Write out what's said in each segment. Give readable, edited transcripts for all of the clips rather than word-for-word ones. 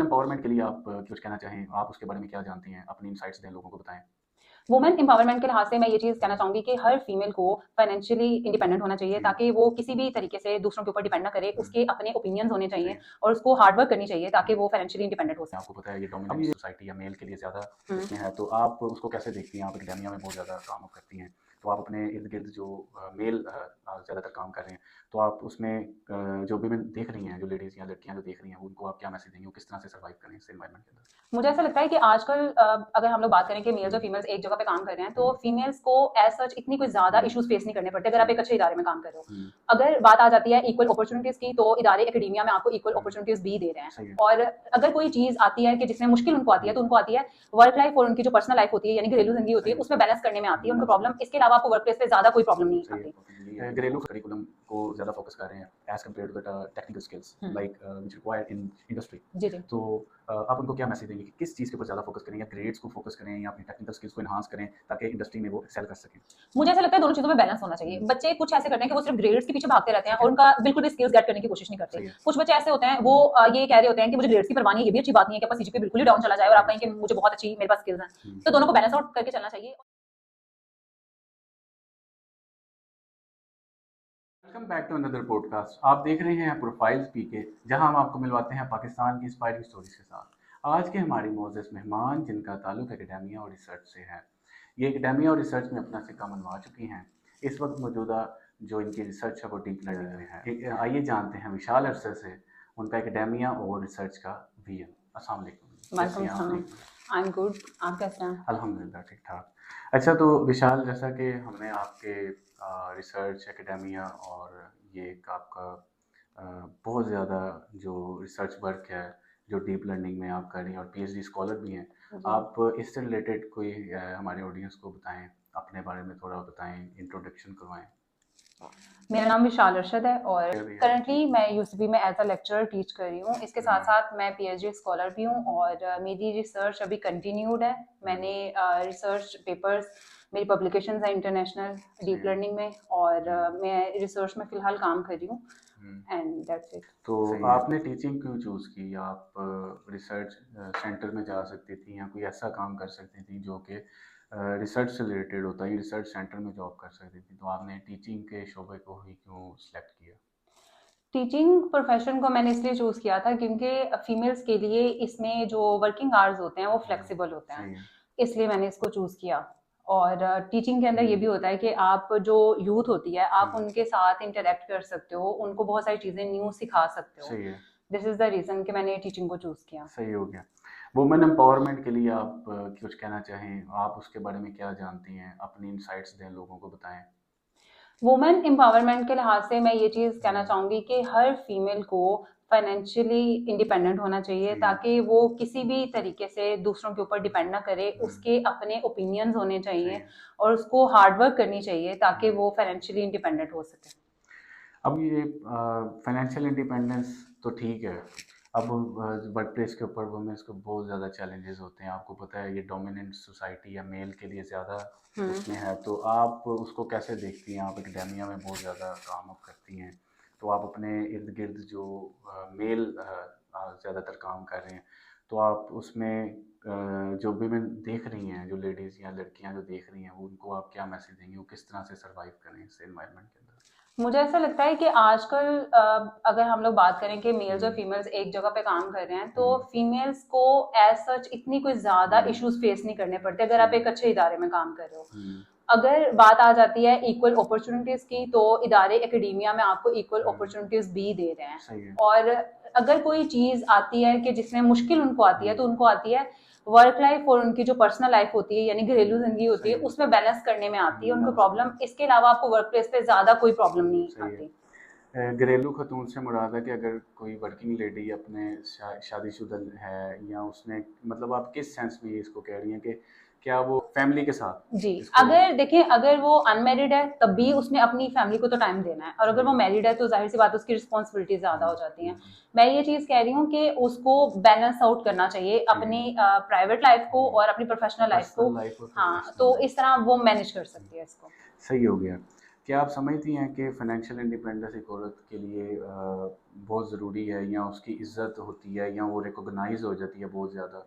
Empowerment के लिए आप कुछ कहना चाहें, आप उसके बारे में क्या जानती हैं? अपनी इनसाइट्स दें, लोगों को बताएँ। वुमेन एम्पावरमेंट के लिहाज से मैं ये चीज़ कहना चाहूँगी कि हर फीमेल को फाइनेंशियली इंडिपेंडेंट होना चाहिए, जी। ताकि वो किसी भी तरीके से दूसरों के ऊपर डिपेंड ना करे। हुँ। उसके अपने ओपिनियंस होने चाहिए सही। और उसको हार्ड वर्क करनी चाहिए ताकि वो फाइनेंशियली इंडिपेंडेंट हो सके। आपको पता है ये डोमिनेंट सोसाइटी या मेल के लिए ज़्यादा हुँ। उसमें है, तो आप उसको कैसे देखती हैं? आप एकेडेमिया में बहुत ज़्यादा काम आप करती हैं, तो आप अपने इर्द-गिर्द जो मेल ज़्यादातर काम कर रहे हैं, तो आप उसमें जो विमेन देख रही हैं, जो लेडीज़ या लड़कियाँ जो देख रही हैं, उनको आप क्या मैसेज देंगी? वो किस तरह से सर्वाइव करें इस एनवायरनमेंट के अंदर? मुझे ऐसा लगता है कि आजकल अगर हम लोग बात करें कि मेल्स और फीमेल्स एक जगह पे काम कर रहे हैं, तो फीमेल्स को एज़ सच इतनी कोई ज़्यादा इश्यूज़ फेस नहीं करने पड़ते अगर आप एक अच्छे इदारे में काम कर रहे हो। हुँ। अगर बात आ जाती है इक्वल अपॉर्च्युनिटीज़ की, तो इदारे एकेडेमिया में आपको इक्वल अपॉर्च्युनिटीज़ भी दे रहे हैं। सही है। और अगर कोई चीज़ आती है कि जिसमें मुश्किल उनको आती है, तो उनको आती है वर्क लाइफ और उनकी जो पर्सनल लाइफ होती है, यानी घरेलू ज़िंदगी होती है, सही है। उसमें बैलेंस करने में आती है उनको प्रॉब्लम। इसके अलावा आपको वर्क प्लेस पे ज़्यादा कोई प्रॉब्लम नहीं सही आती। है। घरेलू करिकुलम को ज़्यादा फोकस कर रहे हैं as compared to the technical skills हुँ। Like which required in industry. जी, जी। तो आप उनको क्या मैसेज देंगे कि किस चीज़ के ऊपर ज़्यादा फोकस करें, या ग्रेड्स को फोकस करें, या अपनी टेक्निकल स्किल्स को एनहांस करें ताकि इंडस्ट्री में वो एक्सेल कर सकें? मुझे ऐसा लगता है दोनों चीज़ों में बैलेंस होना चाहिए। बच्चे कुछ ऐसे करते हैं कि वो सिर्फ ग्रेड्स के पीछे भागते रहते हैं ठीक और है। उनका बिल्कुल भी स्किल्स गेट करने की कोशिश नहीं करते। सही है। कुछ बच्चे ऐसे होते हैं, वो ये कह रहे होते हैं कि मुझे ग्रेड्स की परवाह नहीं है। ये भी अच्छी बात नहीं है कि आपका सीजीपीए बिल्कुल ही डाउन चला जाए और आप कहें कि मुझे बहुत अच्छी मेरे पास स्किल्स हैं। हुँ। तो दोनों को बैलेंस आउट करके चलना चाहिए। Welcome back to another podcast. आप देख रहे हैं प्रोफाइल्स पीके, जहां हम आपको मिलवाते हैं पाकिस्तान की इंस्पायरिंग स्टोरीज के साथ। आज के हमारी मोअज़्ज़ज़ मेहमान, जिनका ताल्लुक एकेडेमिया और रिसर्च से है, ये एकेडेमिया और रिसर्च में अपना सिक्का मनवा चुकी हैं। इस वक्त मौजूदा जो इनकी रिसर्च है वो डीप लर्निंग में है। आइए जानते हैं विशाल अरसे से उनका एकेडेमिया और रिसर्च का विजन। अस्सलाम वालेकुम, कैसी वालेकुम हैं आप? सलाम। I am good. आप कैसे हैं? अल्हम्दुलिल्लाह ठीक ठाक। अच्छा, तो विशाल, जैसा कि हमने आपके रिसर्च एकेडेमिया और ये एक आपका बहुत ज़्यादा जो रिसर्च वर्क है, जो डीप लर्निंग में आप कर रही हैं और पीएचडी स्कॉलर भी हैं, जी। आप इससे रिलेटेड कोई हमारे ऑडियंस को बताएं, अपने बारे में थोड़ा बताएं, इंट्रोडक्शन करवाएं। मेरा नाम विशाल अरशद है और शेयर भी है। करंटली मैं यूसीबी में एज अ लेक्चरर टीच कर रही हूँ। इसके साथ साथ मैं पीएचडी स्कॉलर भी हूँ और मेरी रिसर्च अभी कंटिन्यूड है। मैंने रिसर्च पेपर्स, मेरी पब्लिकेशंस हैं इंटरनेशनल डीप लर्निंग में, और मैं रिसर्च में फ़िलहाल काम कर रही हूँ। And that's it. तो आपने टीचिंग क्यों चूज़ की? आप रिसर्च सेंटर में जा सकती थी, या कोई ऐसा काम कर सकती थी जो कि रिसर्च से रिलेटेड होता है, रिसर्च सेंटर में जॉब कर सकती थी, तो आपने टीचिंग के शोबे को ही क्यों सिलेक्ट किया? टीचिंग प्रोफेशन को मैंने इसलिए चूज़ किया था क्योंकि फीमेल्स के लिए इसमें जो वर्किंग आवर्स होते हैं वो फ्लेक्सिबल होते हैं, सही है। इसलिए मैंने इसको चूज़ किया। और टीचिंग के अंदर ये भी होता है कि आप जो यूथ होती है, आप उनके साथ इंटरेक्ट कर सकते हो, उनको बहुत सारी चीज़ें न्यू सिखा सकते हो। सही है। दिस इज़ द रीज़न कि मैंने टीचिंग को चूज़ किया। सही हो गया। वुमेन एम्पावरमेंट के लिए आप कुछ कहना चाहें, आप उसके बारे में क्या जानती हैं? अपनी इनसाइट्स दें, लोगों को बताएं। वुमेन एम्पावरमेंट के लिहाज से मैं ये चीज़ कहना चाहूँगी कि हर फीमेल को फाइनेंशियली इंडिपेंडेंट होना चाहिए, ताकि वो किसी भी तरीके से दूसरों के ऊपर डिपेंड ना करे। उसके अपने ओपिनियंस होने चाहिए और उसको हार्ड वर्क करनी चाहिए ताकि वो फाइनेंशियली इंडिपेंडेंट हो सके। अब ये फाइनेंशियल इंडिपेंडेंस तो ठीक है। अब वर्क प्लेस के ऊपर वुमेन्स को बहुत ज़्यादा चैलेंजेस होते हैं। आपको पता है ये डोमिनेंट सोसाइटी या मेल के लिए ज़्यादा उसमें है, तो आप उसको कैसे देखती हैं? आप एकेडेमिया में बहुत ज़्यादा काम आप करती हैं, तो आप अपने इर्द गिर्द जो मेल ज़्यादातर काम कर रहे हैं, तो आप उसमें जो विमेन देख रही हैं, जो लेडीज़ या लड़कियां जो देख रही हैं, उनको आप क्या मैसेज देंगे? वो किस तरह से सर्वाइव करें इस एनवायरनमेंट के अंदर? मुझे ऐसा लगता है कि आजकल अगर हम लोग बात करें कि मेल्स और फीमेल्स एक जगह पे काम कर रहे हैं, तो फीमेल्स को एज सच इतनी कोई ज़्यादा इश्यूज फेस नहीं करने पड़ते अगर आप एक अच्छे इदारे में काम कर रहे हो। अगर बात आ जाती है इक्वल अपॉर्चुनिटीज़ की, तो इदारे एकेडेमिया में आपको इक्वल अपॉर्चुनिटीज़ भी दे रहे हैं। सही है। और अगर कोई चीज़ आती है कि जिसमें मुश्किल उनको आती है, तो उनको आती है वर्क लाइफ और उनकी जो पर्सनल लाइफ होती है, यानी घरेलू जिंदगी होती है, उसमें बैलेंस करने में आती है उनको प्रॉब्लम। इसके अलावा आपको वर्क प्लेस पे ज़्यादा कोई प्रॉब्लम नहीं सही है। आती। घरेलू खतून से मुराद है कि अगर कोई वर्किंग लेडी अपने शादीशुदा है, या उसने, मतलब आप किस सेंस में ये इसको कह रही हैं कि क्या वो फैमिली के साथ जी, इसको? अगर देखिए, अगर वो अनमैरिड है तब भी उसने अपनी फैमिली को तो टाइम देना है, और अगर वो मैरिड है तो जाहिर सी बात है उसकी रिस्पॉन्सिबिलिटी ज़्यादा हो जाती हैं। मैं ये चीज़ कह रही हूँ कि उसको बैलेंस आउट करना चाहिए अपनी प्राइवेट लाइफ को और अपनी प्रोफेशनल लाइफ को। पर्सनल लाइफ और हाँ, प्रोफेशनल तो लाइफ। इस तरह वो मैनेज कर सकती है इसको। सही हो गया। क्या आप समझती हैं कि फाइनेंशियल इंडिपेंडेंस एक औरत के लिए बहुत ज़रूरी है, या उसकी इज्जत होती है, या वो रिकॉग्नाइज हो जाती है बहुत ज़्यादा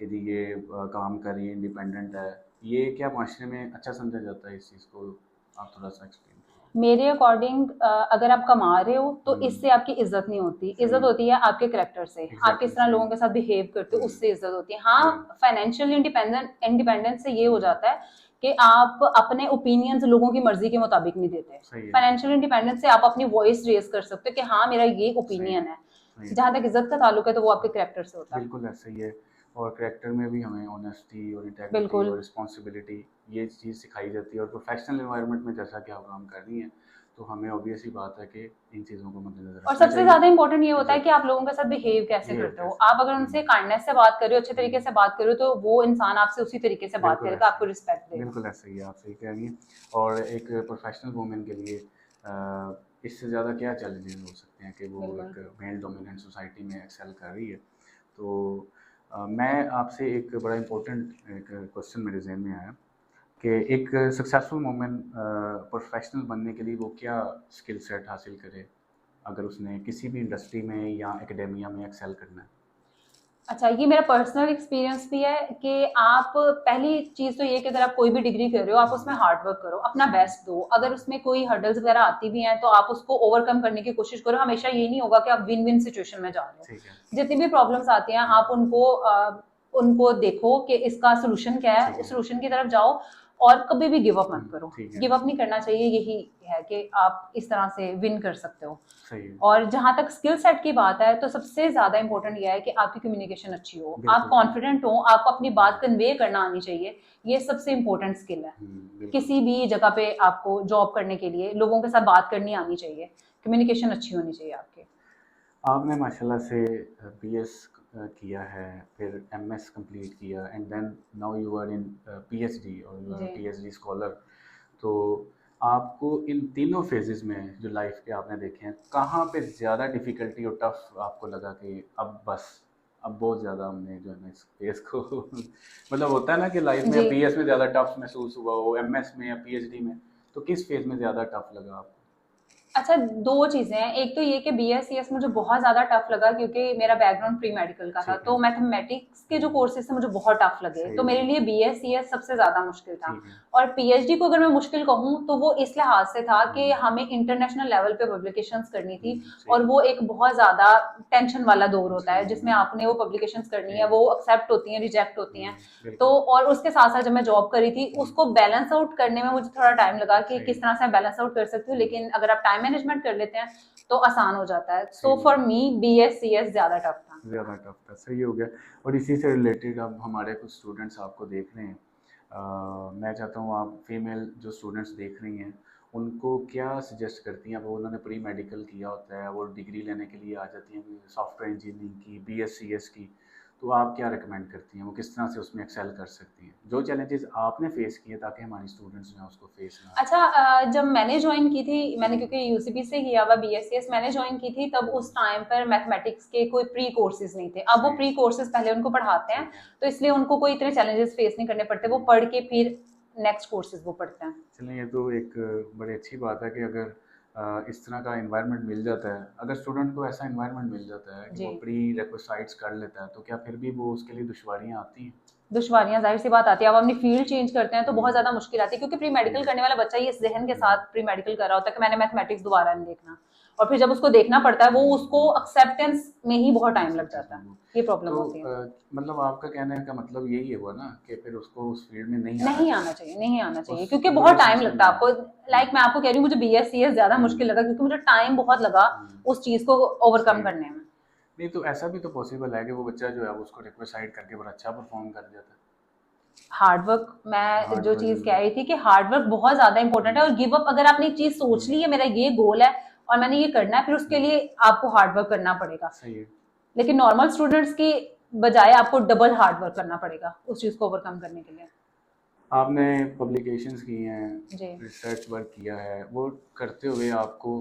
कि जी ये काम कर रही है, इंडिपेंडेंट है? ये क्या माशरे में अच्छा समझा जाता है इस चीज़ को? आप थोड़ा सा एक्सप्लेन करें। मेरे अकॉर्डिंग अगर आप कमा रहे हो तो हम्म, इससे आपकी इज्जत नहीं होती, सही इज्जत है। होती है आपके करैक्टर से, आप एग्जैक्टली किस तरह सही लोगों है। के साथ बिहेव करते हो, हम्म, उससे इज्जत होती है। हाँ, राइट। फाइनेंशियल इंडिपेंडेंस से ये हो हम्म, जाता है कि आप अपने ओपिनियंस लोगों की मर्जी के मुताबिक नहीं देते। सही है। फाइनेंशियल इंडिपेंडेंस से आप अपनी वॉइस रेज कर सकते हो कि हाँ मेरा ये सही है। ओपिनियन है। सही है। जहां तक इज्जत का ताल्लुक है तो वो आपके करैक्टर से होता है। बिल्कुल ऐसा ही है। और करैक्टर में भी हमें ऑनेस्टी और इंटेग्रिटी बिल्कुल। और रिस्पॉन्सिबिलिटी, ये चीज़ सिखाई जाती है। और प्रोफेशनल एनवायरनमेंट में जैसा कि आप काम कर रही हैं, तो हमें ऑब्वियस ही बात है कि इन चीज़ों को मद्देनज़र और रखना सबसे चाहिए। ज्यादा इंपॉर्टेंट ये होता है कि एग्जैक्टली। आप लोगों के साथ बिहेव कैसे बिहेव करते हो। कैसे आप हैं। अगर उनसे काइंडनेस से बात कर रहे हो, अच्छे तरीके से बात कर रहे हो, तो वो इंसान आपसे उसी तरीके से बात बिल्कुल करेगा, ऐसे आपको ही। रिस्पेक्ट देगा। बिल्कुल ऐसे ही, आप सही कह रही हैं। और एक प्रोफेशनल वूमेन के लिए इससे ज़्यादा क्या चैलेंजेस हो सकते हैं कि वो बिल्कुल। एक मेल डोमिनेंट सोसाइटी में एक्सेल कर रही है? तो मैं आपसे एक बड़ा इम्पोर्टेंट एक क्वेश्चन मेरे जहन में आया कि एक सक्सेसफुल वूमेन प्रोफेशनल बनने के लिए वो क्या स्किल सेट हासिल करे, अगर उसने किसी भी इंडस्ट्री में या एकेडेमिया में एक्सेल करना है? अच्छा, ये मेरा पर्सनल एक्सपीरियंस भी है कि आप पहली चीज़ तो ये कि अगर आप कोई भी डिग्री कर रहे हो, आप उसमें हार्ड वर्क करो, अपना सही है। बेस्ट दो। अगर उसमें कोई हर्डल्स वगैरह आती भी हैं, तो आप उसको ओवरकम करने की कोशिश करो। हमेशा ये नहीं होगा कि आप विन विन सिचुएशन में जा रहे हो। ठीक है। जितनी भी प्रॉब्लम्स आती हैं, आप उनको देखो कि इसका सोल्यूशन क्या है, ठीक उस है। सोल्यूशन की तरफ जाओ और कभी भी गिव अप मत करो। ठीक है। गिव अप नहीं करना चाहिए, यही है कि आप इस तरह से विन कर सकते हो। सही है। और जहाँ तक स्किल सेट की बात है, तो सबसे ज़्यादा इंपॉर्टेंट यह है कि आपकी कम्युनिकेशन अच्छी हो, आप बिल्कुल सही। कॉन्फिडेंट हो, आपको अपनी बात कन्वे करना आनी चाहिए। ये सबसे इंपॉर्टेंट स्किल है। बिल्कुल। किसी भी जगह पे आपको जॉब करने के लिए लोगों के साथ बात करनी आनी चाहिए, कम्युनिकेशन अच्छी होनी चाहिए आपकी। आपने माशाल्लाह से बीएस किया है, फिर एमएस कंप्लीट किया, and then now you are in PhD और यू आर जी। PhD scholar. तो आपको इन तीनों फेजेस में जो लाइफ के आपने देखे हैं, कहाँ पे ज़्यादा डिफ़िकल्टी और टफ आपको लगा कि अब बस, अब बहुत ज़्यादा हमने जो है ना इस फेज़ को मतलब होता है ना कि लाइफ जी। में बीएस में ज़्यादा टफ महसूस हुआ हो, एमएस में या पीएचडी में, तो किस फेज़ में ज़्यादा टफ लगा आपको? अच्छा, 2 चीज़ें हैं। एक तो ये कि बीएससीएस मुझे बहुत ज़्यादा टफ लगा क्योंकि मेरा बैकग्राउंड प्री मेडिकल का था, ठीक है। तो मैथमेटिक्स के जो हम्म, कोर्सेज़ थे मुझे बहुत टफ लगे, सही तो है। मेरे लिए बीएससीएस सबसे ज़्यादा मुश्किल था। ठीक है। और पीएचडी को अगर मैं मुश्किल कहूँ, तो वो इस लिहाज से था कि हम्म, हमें इंटरनेशनल लेवल पे पब्लिकेशंस करनी थी सही और है। वो एक बहुत ज़्यादा टेंशन वाला दौर होता जी, है, जिसमें आपने वो पब्लिकेशंस करनी ठीक है, है। वो एक्सेप्ट होती हैं, रिजेक्ट होती हैं। तो बिल्कुल। और उसके साथ-साथ जब मैं जॉब कर रही थी, हम्म, उसको बैलेंस आउट करने में मुझे थोड़ा टाइम लगा कि सही किस है। तरह से मैं बैलेंस आउट कर सकती हूँ, लेकिन अगर आप टाइम मैनेजमेंट कर लेते हैं, तो आसान हो जाता है। सही सो है। फॉर मी बीएससीएस ज़्यादा टफ था। ज़्यादा टफ था, सही हो गया। और इसी से रिलेटेड अब हमारे कुछ स्टूडेंट्स आपको देख रहे हैं। मैं चाहता हूँ आप फीमेल जो स्टूडेंट्स देख रही हैं, उनको क्या सजेस्ट करती हैं? अब उन्होंने प्री मेडिकल किया होता है, वो डिग्री लेने के लिए आ जाती हैं, सॉफ्टवेयर इंजीनियरिंग की, बीएससीएस की, तो आप क्या रिकमेंड करती हैं? वो किस तरह से उसमें एक्सेल कर सकती हैं? जो चैलेंजेस आपने फेस किए, ताकि हमारी स्टूडेंट्स जो हैं उसको फेस ना अच्छा, जब मैंने ज्वाइन की थी, मैंने करें। क्योंकि यूसीबी से किया हुआ बीएससीएस मैंने ज्वाइन की थी, तब उस टाइम पर मैथमेटिक्स के कोई प्री कोर्सेज नहीं थे। अब वो सही है। प्री कोर्सेज पहले उनको पढ़ाते हैं, ठीक है। तो इसलिए उनको कोई इतने चैलेंजेस फेस नहीं करने पड़ते, वो हम्म, पढ़ के फिर नेक्स्ट कोर्सेज वो पढ़ते हैं। चलें, ये तो एक बड़ी अच्छी बात है कि अगर इस तरह का एनवायरनमेंट मिल जाता है, अगर स्टूडेंट को ऐसा एनवायरनमेंट मिल जाता है कि जी। वो प्री रिक्विसाइट्स कर लेता है, तो क्या फिर भी वो उसके लिए दुश्वारियाँ आती हैं? दुश्वारियाँ ज़ाहिर सी बात आती है। अब अपनी फील्ड चेंज करते हैं तो बहुत हम्म, ज़्यादा मुश्किल आती है, क्योंकि प्री सही मेडिकल है। करने वाला बच्चा ये इस ज़हन के हम्म, साथ प्री मेडिकल कर रहा होता है कि मैंने मैथमेटिक्स दोबारा नहीं देखना, और फिर जब उसको देखना पड़ता है, वो उसको बिल्कुल। एक्सेप्टेंस में ही बहुत टाइम लग एक्सेप्टेंस जाता में है। वो, ये प्रॉब्लम तो होती है। मतलब आपका कहने का मतलब यही हुआ ना कि फिर उसको उस फील्ड में नहीं आना नहीं आना चाहिए? चाहिए, नहीं आना चाहिए, क्योंकि उसको बड़ी बहुत टाइम आसानी से लगता है मिल आपको। जाए। लाइक मैं आपको कह रही हूँ, मुझे बीएससीएस ज़्यादा मुश्किल हम्म, लगा क्योंकि मुझे टाइम बहुत लगा हम्म, उस चीज़ को सही ओवरकम है। करने में। नहीं, तो ऐसा भी तो पॉसिबल है कि वो बच्चा जो है वो उसको रिक्वेसाइड करके बड़ा अच्छा परफॉर्म कर जाता हार्ड वर्क, है। मैं हार्ड जो वर्क चीज़ कह जरूरी रही थी कि हार्ड वर्क बहुत ज़्यादा इंपॉर्टेंट है, है। और गिव अप अगर आपने एक चीज़ सोच ली है, मेरा ये गोल है और मैंने ये करना है, फिर उसके हम्म, लिए आपको हार्ड वर्क करना पड़ेगा। सही है। लेकिन नॉर्मल स्टूडेंट्स की बजाय आपको डबल हार्ड वर्क करना पड़ेगा उस चीज़ को ओवरकम करने के लिए। आपने पब्लिकेशंस की हैं, जी। रिसर्च वर्क किया है, वो करते हुए आपको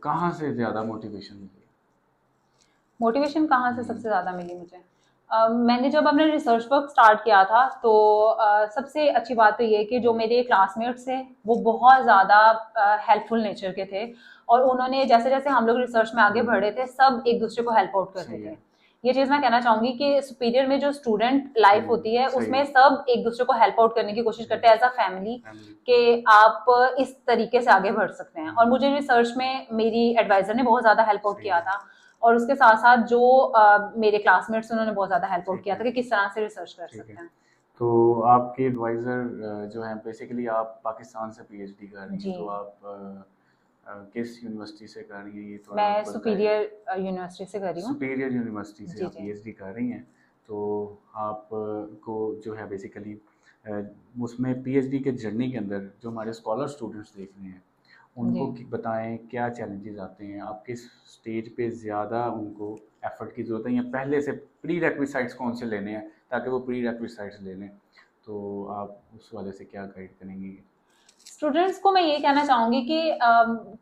कहाँ से ज़्यादा मोटिवेशन मिली? मोटिवेशन कहाँ से हम्म, सबसे ज़्यादा मिली मुझे? मैंने जब अपना रिसर्च वर्क स्टार्ट किया था तो सबसे अच्छी बात तो ये है कि जो मेरे क्लासमेट्स थे वो बहुत ज़्यादा हेल्पफुल नेचर के थे, और उन्होंने जैसे जैसे हम लोग रिसर्च में आगे बढ़े थे सब एक दूसरे को हेल्प आउट करते सही थे। है। ये चीज़ मैं कहना चाहूंगी कि सुपीरियर में जो स्टूडेंट लाइफ होती है सही उसमें है। सब एक दूसरे को हेल्प आउट करने की कोशिश करते हैं एज अ फैमिली, फैमिली। कि आप इस तरीके से आगे बढ़ सकते हैं। और मुझे रिसर्च में मेरी एडवाइजर ने बहुत ज़्यादा हेल्प आउट सही किया है। था, और उसके साथ साथ जो मेरे क्लासमेट्स उन्होंने बहुत ज़्यादा हेल्प आउट ठीक किया है। था कि किस तरह से रिसर्च कर ठीक है। सकते हैं। तो आपके एडवाइज़र जो हैं बेसिकली आप पाकिस्तान से पीएचडी कर रही हैं, जी, तो आप किस यूनिवर्सिटी से कर रही हैं ये थोड़ा मैं बताएँ? सुपीरियर यूनिवर्सिटी से कर रही हूँ। सुपीरियर यूनिवर्सिटी से जी आप जी। पीएचडी कर रही हैं, तो आप को जो है बेसिकली उसमें पीएचडी के जर्नी के अंदर जो हमारे स्कॉलर स्टूडेंट्स देख रहे हैं, जी, उनको बताएं क्या चैलेंजेस आते हैं, आप किस स्टेज पे ज़्यादा उनको एफर्ट की ज़रूरत है, या पहले से प्री रेक्विसाइट्स कौन से लेने हैं ताकि वो प्री रेक्विसाइट्स ले लें, तो आप उस वाले से क्या गाइड करेंगी? स्टूडेंट्स को मैं ये कहना चाहूंगी कि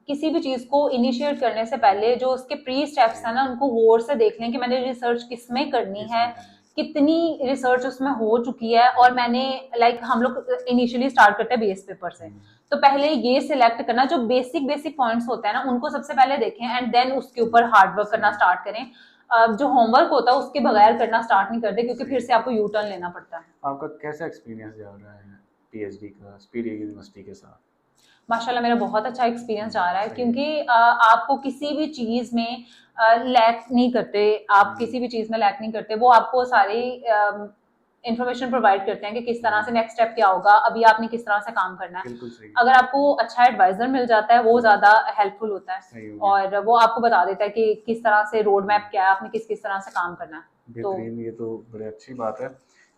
किसी भी चीज को इनिशिएट करने से पहले जो उसके प्री सही स्टेप्स है। हैं ना उनको गौर से देख लें कि मैंने रिसर्च किस में करनी किस है, में करनी है? कितनी रिसर्च उसमें हो चुकी है। और मैंने लाइक हम लोग इनिशियली स्टार्ट करते हैं बेस पेपर से, हम्म, तो पहले ये सिलेक्ट करना जो बेसिक बेसिक पॉइंट्स होते हैं ना उनको सबसे पहले देखें, एंड देन उसके ऊपर हार्ड वर्क सही करना है। स्टार्ट करें। जो होमवर्क होता है उसके बगैर करना स्टार्ट नहीं करते, क्योंकि सही फिर है। से आपको यू टर्न लेना पड़ता है। आपका कैसा एक्सपीरियंस जा रहा है पीएचडी का सुपीरियर यूनिवर्सिटी के साथ? माशाल्लाह मेरा बहुत अच्छा एक्सपीरियंस जा रहा है, सही है। क्योंकि आपको किसी भी चीज़ में लैक नहीं करते। आप हम्म, किसी भी चीज़ में लैक नहीं करते, वो आपको सारी इंफॉर्मेशन प्रोवाइड करते हैं कि किस तरह से हम्म, नेक्स्ट स्टेप क्या होगा, अभी आपने किस तरह से काम करना है। बिल्कुल सही है। अगर आपको अच्छा एडवाइजर मिल जाता है वो ज़्यादा हेल्पफुल होता है, सही हो गया। और वो आपको बता देता है कि किस तरह से रोड मैप हम्म, क्या है, आपने किस किस तरह से काम करना है। तो बेहतरीन, ये तो बड़ी अच्छी बात है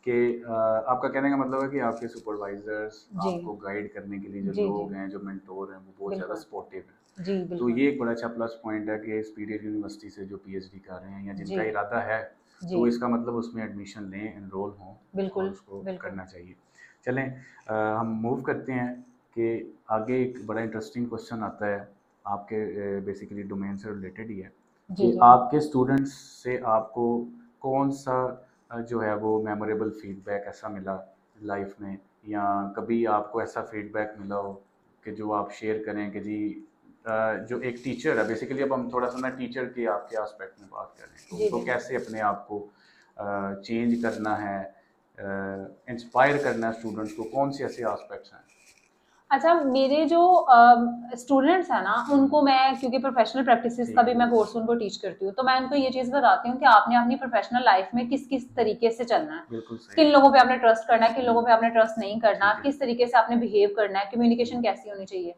कि आपका कहने का मतलब है कि आपके सुपरवाइजर्स जी आपको गाइड करने के लिए जो जी जी, लोग हैं, जो मेंटोर हैं, वो बहुत ज़्यादा बिल्कुल, सपोर्टिव हैं। जी तो बिल्कुल, ये एक बड़ा अच्छा प्लस पॉइंट है कि सुपीरियर यूनिवर्सिटी से जो पीएचडी कर रहे हैं या जी जिनका इरादा है, जी, तो इसका मतलब उसमें एडमिशन लें, एनरोल हों और बिल्कुल उसको बिल्कुल, करना चाहिए। चलें, हम मूव करते हैं कि आगे एक बड़ा इंटरेस्टिंग क्वेश्चन आता है आपके बेसिकली डोमेन से रिलेटेड ही है जी कि जी। आपके स्टूडेंट्स से आपको कौन सा जो है वो मेमोरेबल फीडबैक ऐसा मिला लाइफ में, या कभी आपको ऐसा फीडबैक मिला हो कि जो आप शेयर करें कि जी जो एक टीचर है बेसिकली, अब हम थोड़ा सा ना टीचर के आपके एस्पेक्ट में बात करें, तो जी उनको जी। कैसे अपने आप को चेंज करना है, इंस्पायर करना है स्टूडेंट्स को, कौन से ऐसे एस्पेक्ट्स हैं? अच्छा, मेरे जो स्टूडेंट्स हैं ना उनको मैं, क्योंकि प्रोफेशनल प्रैक्टिसेस का ठीक भी है। मैं कोर्स उनको टीच करती हूँ, तो मैं उनको ये चीज़ बताती हूँ कि आपने अपनी प्रोफेशनल लाइफ में किस किस तरीके से चलना है, बिल्कुल सही किन है। लोगों पे आपने ट्रस्ट करना है, किन लोगों पे आपने ट्रस्ट नहीं करना, ठीक है। किस तरीके से आपने बिहेव करना है, कम्युनिकेशन कैसी होनी चाहिए।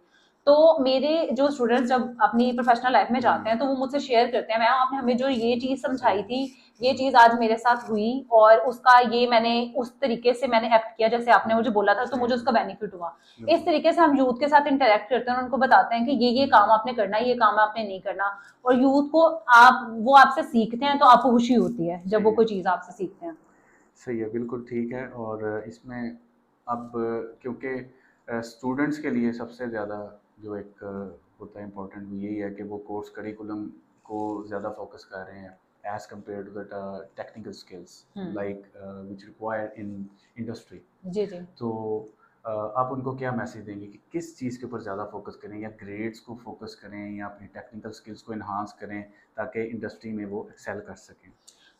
तो मेरे जो स्टूडेंट्स जब अपनी प्रोफेशनल लाइफ में जाते हैं तो वो मुझसे शेयर करते हैं, मैम आपने हमें जो ये चीज़ सही समझाई है। थी, ये चीज़ आज मेरे साथ हुई, और उसका ये मैंने उस तरीके से मैंने एक्ट किया जैसे आपने मुझे बोला था, तो सही मुझे है। उसका बेनिफिट हुआ। इस बिल्कुल। तरीके से हम यूथ के साथ इंटरेक्ट करते हैं और उनको बताते हैं कि ये काम आपने करना है, ये काम आपने नहीं करना। और यूथ को आप, वो आपसे सीखते हैं तो आपको खुशी होती है जब सही वो है। कोई चीज़ आपसे सीखते हैं। सही है, बिल्कुल ठीक है। और इसमें अब क्योंकि स्टूडेंट्स के लिए सबसे ज़्यादा जो एक होता है इम्पोर्टेंट, वो यही है कि वो कोर्स करिकुलम को ज़्यादा फोकस कर रहे हैं as compared to the technical skills like which require in industry. जी जी। तो आप उनको क्या मैसेज देंगे कि किस चीज़ के ऊपर ज़्यादा फोकस करें, या ग्रेड्स को फोकस करें या अपनी टेक्निकल स्किल्स को इन्हांस करें ताकि इंडस्ट्री में वो एक्सेल कर सकें?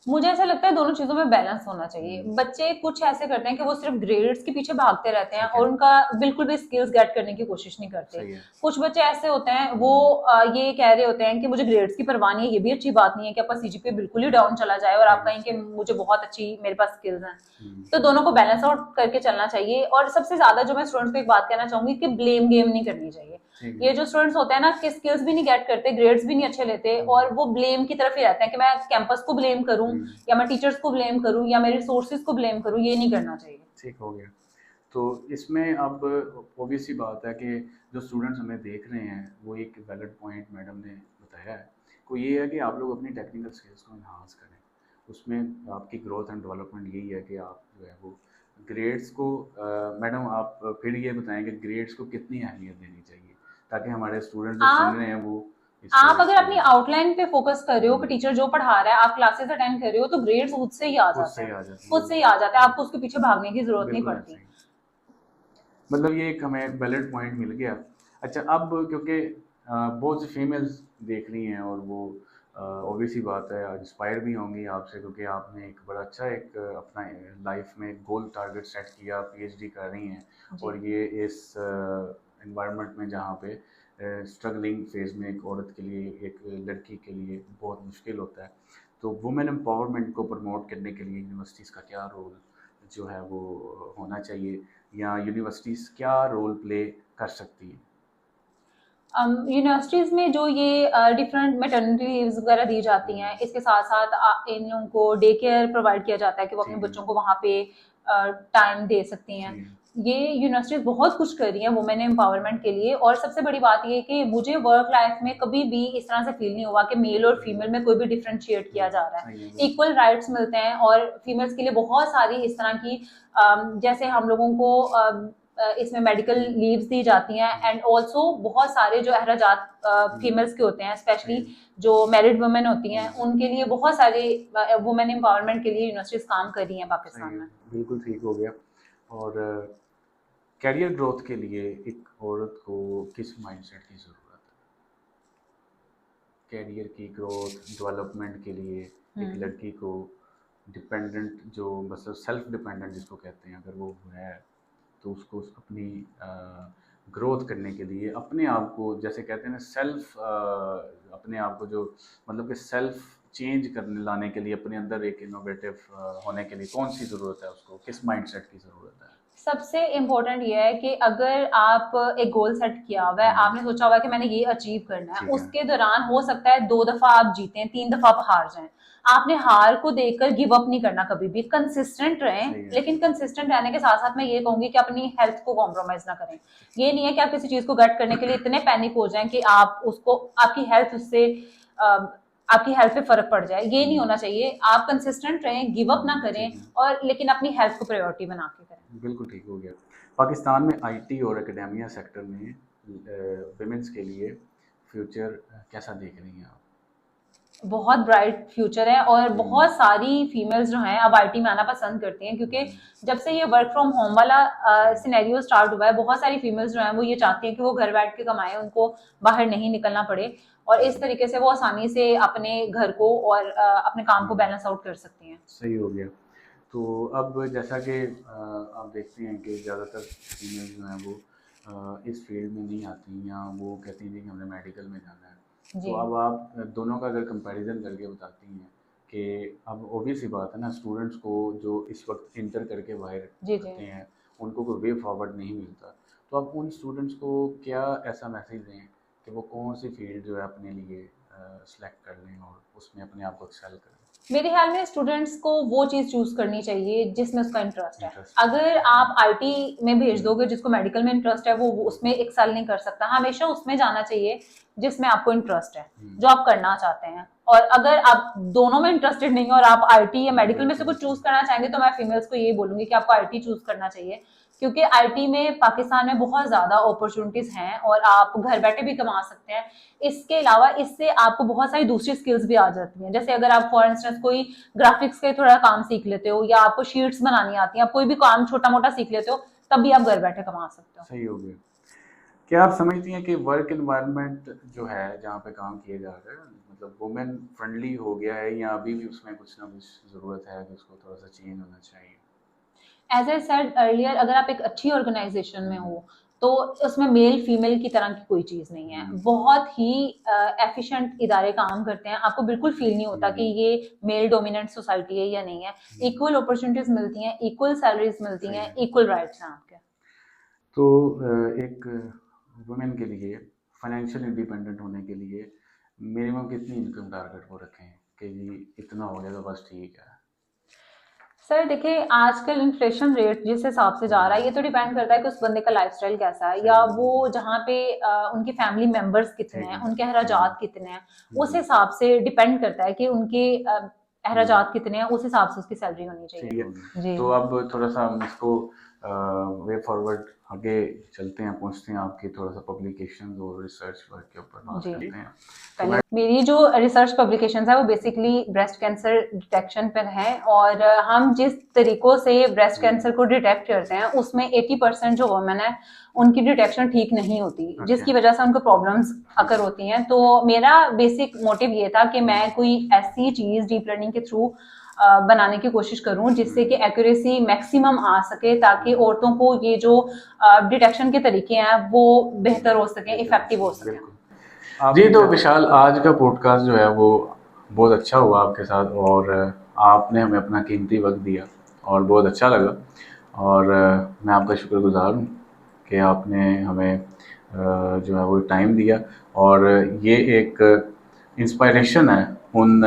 मुझे ऐसा लगता है दोनों चीज़ों में बैलेंस होना चाहिए। हम्म, बच्चे कुछ ऐसे करते हैं कि वो सिर्फ़ ग्रेड्स के पीछे भागते रहते हैं ठीक और है। उनका बिल्कुल भी स्किल्स गेट करने की कोशिश नहीं करते। सही है। कुछ बच्चे ऐसे होते हैं, वो हम्म, ये कह रहे होते हैं कि मुझे ग्रेड्स की परवाह नहीं है, ये भी अच्छी बात नहीं है कि आपका सीजीपीए बिल्कुल ही डाउन चला जाए और आप सही है। कहें कि मुझे बहुत अच्छी मेरे पास स्किल्स हैं। हम्म, तो दोनों को बैलेंस आउट करके चलना चाहिए, और सबसे ज़्यादा जो मैं स्टूडेंट्स को एक बात कहना चाहूँगी कि ब्लेम गेम नहीं करनी चाहिए। ठीक ये है। जो स्टूडेंट्स होते हैं ना कि स्किल्स भी नहीं गेट करते, ग्रेड्स भी नहीं अच्छे लेते, हम्म, और वो ब्लेम की तरफ ही रहते हैं कि मैं कैंपस को ब्लेम करूं, हम्म, या मैं टीचर्स को ब्लेम करूं, या मेरे रिसोर्सेज को ब्लेम करूं। ये नहीं करना चाहिए। ठीक हो गया। तो इसमें अब ऑब्वियस सी बात है कि जो स्टूडेंट्स हमें देख रहे हैं, वो एक वैलिड पॉइंट मैडम ने बताया है, वो ये है कि आप लोग अपनी टेक्निकल स्किल्स को इन्हांस करें। उसमें आपकी ग्रोथ एंड डेवलपमेंट यही है कि आप जो है वो ग्रेड्स को मैडम आप फिर ये बताएं कि ग्रेड्स को कितनी अहमियत देनी चाहिए ताकि हमारे स्टूडेंट जो सुन आप रहे हैं वो इस आप वजह अगर से अपनी आउटलाइन पे फोकस कर रहे हो कि हम्म, टीचर जो पढ़ा रहा है, आप क्लासेस अटेंड कर रहे हो, तो ग्रेड्स खुद से ही आ खुद जाते से ही हैं। आ जाती खुद है। से ही आ जाता है, आपको उसके पीछे भागने की जरूरत नहीं बिल्कुल पड़ती। ऐसे ही। मतलब ये एक हमें वैलिड पॉइंट मिल गया। अच्छा, अब क्योंकि बहुत सी फीमेल्स देख रही हैं और वो ऑब्वियस ही बात है इंस्पायर भी होंगी आपसे, क्योंकि आपने एक बड़ा अच्छा एक अपना लाइफ में एक गोल टारगेट सेट किया, पीएचडी कर रही हैं, जी। और ये इस एनवायरनमेंट में जहाँ पे स्ट्रगलिंग फेज में एक औरत के लिए, एक लड़की के लिए बहुत मुश्किल होता है। तो वुमेन एम्पावरमेंट को प्रमोट करने के लिए यूनिवर्सिटीज़ का क्या रोल जो है वो होना चाहिए, या यूनिवर्सिटीज़ क्या रोल प्ले कर सकती हैं? यूनिवर्सिटीज में जो ये डिफरेंट मैटरनिटी लीव्स वगैरह दी जाती हम्म, हैं, इसके साथ साथ इन लोगों को डे केयर प्रोवाइड किया जाता है कि वो अपने ठीक है। बच्चों को वहाँ पे टाइम दे सकती हैं। जी। ये यूनिवर्सिटीज बहुत कुछ कर रही हैं वुमेन एम्पावरमेंट के लिए। और सबसे बड़ी बात ये है कि मुझे वर्क लाइफ में कभी भी इस तरह से फील नहीं हुआ कि मेल और फीमेल में कोई भी डिफरेंशिएट किया जा रहा है। सही है, बिल्कुल। इक्वल राइट्स मिलते हैं, और फीमेल्स के लिए बहुत सारी इस तरह की जैसे हम लोगों को इसमें मेडिकल हम्म, लीव्स दी जाती हैं, हम्म, एंड ऑल्सो बहुत सारे जो अहराजात हम्म, फीमेल्स के होते हैं, सही स्पेशली है। जो मैरिड वुमेन होती हैं, हम्म, उनके लिए बहुत सारे वुमेन एम्पावरमेंट के लिए यूनिवर्सिटीज काम कर रही हैं सही पाकिस्तान है, में। बिल्कुल ठीक हो गया। और कैरियर ग्रोथ के लिए एक औरत को किस माइंडसेट की ज़रूरत है? कैरियर की ग्रोथ डेवलपमेंट के लिए एक हम्म। लड़की को डिपेंडेंट, जो मतलब सेल्फ डिपेंडेंट जिसको कहते हैं, अगर वो है, तो उसको अपनी ग्रोथ करने के लिए अपने आप को, जैसे कहते हैं ना, सेल्फ, अपने आप को जो मतलब कि सेल्फ चेंज करने लाने के लिए, अपने अंदर एक इनोवेटिव होने के लिए कौन सी ज़रूरत है, उसको किस माइंडसेट की ज़रूरत है? सबसे इम्पोर्टेंट ये है कि अगर आप एक गोल सेट किया हुआ है, हम्म, आपने सोचा हुआ है कि मैंने ये अचीव करना है, ठीक है। उसके दौरान हो सकता है 2 दफा आप जीतें, 3 दफा आप हार जाएं। आपने हार को देखकर गिव अप नहीं करना, कभी भी कंसिस्टेंट रहें। सही है। लेकिन कंसिस्टेंट रहने के साथ साथ मैं ये कहूंगी कि अपनी हेल्थ को कॉम्प्रोमाइज ना करें। ये नहीं है कि आप किसी चीज को गट करने के लिए इतने पैनिक हो जाएं कि आप उसको, आपकी हेल्थ उससे आपकी हेल्थ पे फर्क पड़ जाए। ये नहीं हम्म, होना चाहिए। आप कंसिस्टेंट रहें, गिव अप ना ठीक करें, है। और लेकिन अपनी हेल्थ को प्रायोरिटी बना के करें। बिल्कुल ठीक हो गया। पाकिस्तान में आईटी और एकेडेमिया सेक्टर में विमेंस के लिए फ्यूचर कैसा देख रही हैं आप? बहुत ब्राइट फ्यूचर है, और हम्म, बहुत सारी फीमेल्स जो हैं अब आईटी में आना पसंद करती हैं, क्योंकि हम्म, जब से ये वर्क फ्रॉम होम वाला सही है। सिनेरियो स्टार्ट हुआ है, बहुत सारी फीमेल्स जो हैं वो ये चाहती हैं कि वो घर बैठ के कमाएं, उनको बाहर नहीं निकलना पड़े, और इस हम्म, तरीके से वो आसानी से अपने घर को और अपने काम को हम्म, बैलेंस आउट कर सकती हैं। सही हो गया। तो अब जैसा कि आप देखते हैं कि ज़्यादातर फीमेल जो हैं वो इस फील्ड में नहीं आती, या वो कहती हैं कि हमें मेडिकल में जाना है। तो जी। अब आप दोनों का अगर कंपैरिजन करके बताती हैं कि अब ऑब्वियस सी बात है ना, स्टूडेंट्स को जो इस वक्त इंटर करके बाहर जी। जी। आते हैं, उनको कोई वे फॉरवर्ड नहीं मिलता। तो आप उन स्टूडेंट्स को क्या ऐसा मैसेज दें कि वो कौन सी फील्ड जो है अपने लिए सेलेक्ट कर लें और उसमें अपने आप को एक्सेल करें? मेरे ख्याल में स्टूडेंट्स को वो चीज चूज करनी चाहिए जिसमें उसका इंटरेस्ट है। इंटरेस्ट है। अगर आप आईटी में भेज हम्म, दोगे, जिसको मेडिकल में इंटरेस्ट है, वो उसमें एक्सेल नहीं कर सकता। हमेशा उसमें जाना चाहिए जिसमें आपको इंटरेस्ट है, हम्म, जो आप करना चाहते हैं। और अगर आप दोनों में इंटरेस्टेड नहीं हो और आप आईटी या मेडिकल में से बिल्कुल कुछ ऐसे चूज ही। करना चाहेंगे, तो मैं फीमेल्स को यही बोलूंगी कि आपको आईटी चूज करना चाहिए, क्योंकि आईटी में पाकिस्तान में बहुत ज्यादा अपॉर्चुनिटीज हैं, और आप घर बैठे भी कमा सकते हैं। इसके अलावा इससे आपको बहुत सारी दूसरी स्किल्स भी आ जाती हैं। जैसे अगर आप फॉर इंस्टेंस कोई ग्राफिक्स का थोड़ा काम सीख लेते हो, या आपको शीट्स बनानी आती है, आप कोई भी काम छोटा मोटा सीख लेते हो, तब भी आप घर बैठे कमा सकते हो। सही हो गया। क्या आप समझती हैं कि वर्क एनवायरनमेंट जो है जहाँ पे काम किया जा रहा है, मतलब वुमेन फ्रेंडली हो गया है, या अभी भी उसमें कुछ ना कुछ ज़रूरत है कि उसको थोड़ा सा चेंज होना चाहिए? एज आई सेड अर्लियर, अगर आप एक अच्छी ऑर्गेनाइजेशन में हम्म, हो, तो उसमें मेल फीमेल की तरह की कोई चीज नहीं है। हम्म, बहुत ही एफिशिएंट इदारे काम करते हैं, आपको बिल्कुल फील नहीं होता कि हम्म, ये मेल डोमिनेंट सोसाइटी है या नहीं है। हम्म, इक्वल अपॉर्चुनिटीज मिलती हैं, इक्वल सैलरीज मिलती सही हैं, है। इक्वल राइट्स हैं आपके। तो एक वुमेन के लिए फाइनेंशियल इंडिपेंडेंट होने के लिए मिनिमम कितनी इनकम टारगेट वो रखें कि जी इतना हो गया तो बस ठीक है? सर देखिए, आजकल इन्फ्लेशन रेट जिस हिसाब से जा रहा है, ये तो डिपेंड करता है कि उस बंदे का लाइफस्टाइल कैसा है, सही या है, वो बिल्कुल। जहाँ पे उनकी फैमिली मेंबर्स कितने ठीक हैं, है। उनके अखराजात कितने हैं। उस हम्म, हिसाब से डिपेंड करता है कि उनके हम्म, अखराजात कितने हैं, उस हिसाब से उसकी सैलरी होनी चाहिए। ठीक है। जी। तो अब थोड़ा सा हम इसको वे फॉरवर्ड आगे चलते हैं, पहुंचते हैं आपकी थोड़ा सा पब्लिकेशन और रिसर्च वर्क के ऊपर बात जी। करते हैं। पहले मेरी जो रिसर्च पब्लिकेशंस है वो बेसिकली ब्रेस्ट कैंसर डिटेक्शन पर है, और हम जिस तरीकों से ब्रेस्ट कैंसर को डिटेक्ट करते हैं उसमें 80% जो वुमेन है उनकी डिटेक्शन ठीक नहीं होती, जिसकी वजह से उनको प्रॉब्लम्स अकर होती हैं। तो मेरा बेसिक मोटिव ये था कि मैं कोई ऐसी चीज़ डीप लर्निंग के थ्रू बनाने की कोशिश करूं जिससे कि एक्यूरेसी मैक्सिमम आ सके, ताकि औरतों को ये जो डिटेक्शन के तरीके हैं वो बेहतर हो सके, इफेक्टिव हो सके। बिल्कुल जी। तो विशाल, आज का पॉडकास्ट जो है वो बहुत अच्छा हुआ आपके साथ, और आपने हमें अपना कीमती वक्त दिया और बहुत अच्छा लगा, और मैं आपका शुक्रगुजार हूँ कि आपने हमें जो है वो टाइम दिया। और ये एक इंस्पायरेशन है उन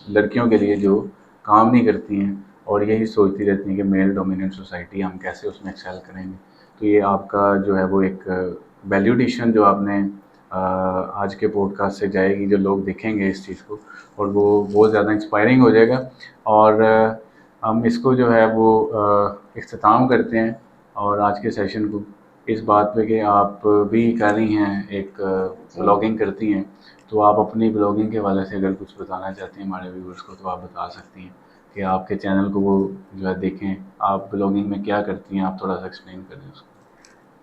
लड़कियों के लिए जो काम नहीं करती हैं और यही सोचती रहती हैं कि मेल डोमिनेंट सोसाइटी, हम कैसे उसमें एक्सेल करेंगे। तो ये आपका जो है वो एक वैल्यूडेशन जो आपने आज के पॉडकास्ट से जाएगी, जो लोग देखेंगे इस चीज़ को, और वो बहुत ज़्यादा इंस्पायरिंग हो जाएगा। और हम इसको जो है वो इख्तिताम करते हैं, और आज के सेशन को इस बात पे कि आप भी कर रही हैं, एक ब्लॉगिंग करती हैं, तो आप अपनी ब्लॉगिंग के हवाले से अगर कुछ बताना चाहती हैं हमारे व्यूअर्स को तो आप बता सकती हैं कि आपके चैनल को वो जो है देखें, आप ब्लॉगिंग में क्या करती हैं, आप थोड़ा सा एक्सप्लेन करें उसको।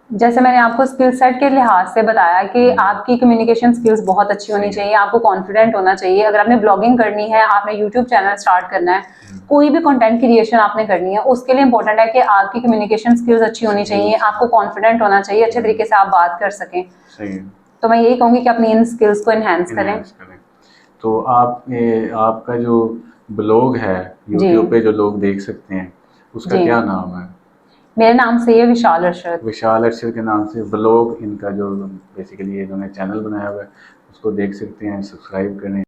जैसे मैंने आपको स्किल सेट के लिहाज से बताया कि आपकी कम्युनिकेशन स्किल्स बहुत अच्छी होनी चाहिए, आपको कॉन्फिडेंट होना चाहिए। अगर आपने ब्लॉगिंग करनी है, आपने यूट्यूब चैनल स्टार्ट करना है, कोई भी कंटेंट क्रिएशन आपने करनी है, उसके लिए इंपॉर्टेंट है कि आपकी कम्युनिकेशन स्किल्स अच्छी होनी चाहिए, आपको कॉन्फिडेंट होना चाहिए, अच्छे तरीके से आप बात कर सकें। सही है। तो मैं यही कहूँगी कि अपनी इन स्किल्स को इन्हेंस करें। तो आपका जो ब्लॉग है जी यूट्यूब पे जो लोग देख सकते हैं, उसका जी क्या नाम है? मेरे नाम से ये विशाल अरशद। विशाल अरशद के नाम से ब्लॉग इनका जो बेसिकली इन्होंने चैनल बनाया हुआ है, उसको देख सकते हैं, सब्सक्राइब करें।